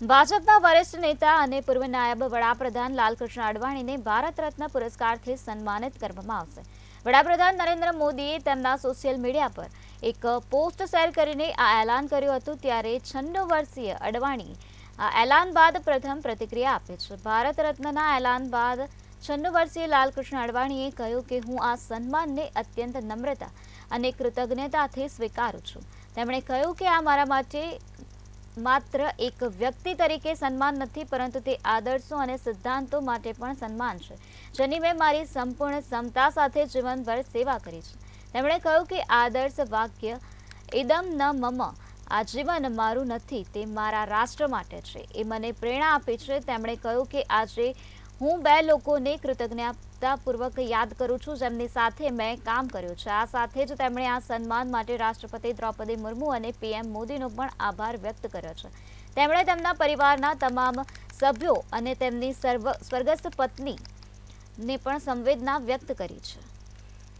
ભાજપના વરિષ્ઠ નેતા અને પૂર્વ નાયબ વડાપ્રધાન લાલકૃષ્ણ અડવાણીને ભારત રત્ન પુરસ્કારથી સન્માનિત કરવામાં આવશે। વડાપ્રધાન નરેન્દ્ર મોદીએ તેમના સોશિયલ મીડિયા પર એક પોસ્ટ શેર કરીને આ એલાન કર્યું હતું। ત્યારે 96 વર્ષીય અડવાણી આ એલાન બાદ પ્રથમ પ્રતિક્રિયા આપી છે। ભારત રત્નના એલાન બાદ 96 વર્ષીય લાલકૃષ્ણ અડવાણીએ કહ્યું કે હું આ સન્માનને અત્યંત નમ્રતા અને કૃતજ્ઞતાથી સ્વીકારું છું। તેમણે કહ્યું કે આ મારા માટે માત્ર એક વ્યક્તિ તરીકે સન્માન નથી, પરંતુ તે આદર્શો અને સિદ્ધાંતો માટે પણ સન્માન છે, જેની મેં મારી સંપૂર્ણ ક્ષમતા સાથે જીવનભર સેવા કરી છે। તેમણે કહ્યું કે આદર્શ વાક્ય ઇદમ ન મમ, આ જીવન મારું નથી, તે મારા રાષ્ટ્ર માટે છે, એ મને પ્રેરણા આપે છે। તેમણે કહ્યું કે આજે હું બે લોકોને કૃતજ્ઞતાપૂર્વક યાદ કરું છું, જેમની સાથે મેં કામ કર્યું છે। આ સાથે જ તેમણે આ સન્માન માટે રાષ્ટ્રપતિ દ્રૌપદી મુર્મુ અને પીએમ મોદીનો પણ આભાર વ્યક્ત કર્યો છે। તેમણે તેમના પરિવારના તમામ સભ્યો અને તેમની સ્વર્ગસ્થ પત્નીને પણ સંવેદના વ્યક્ત કરી છે।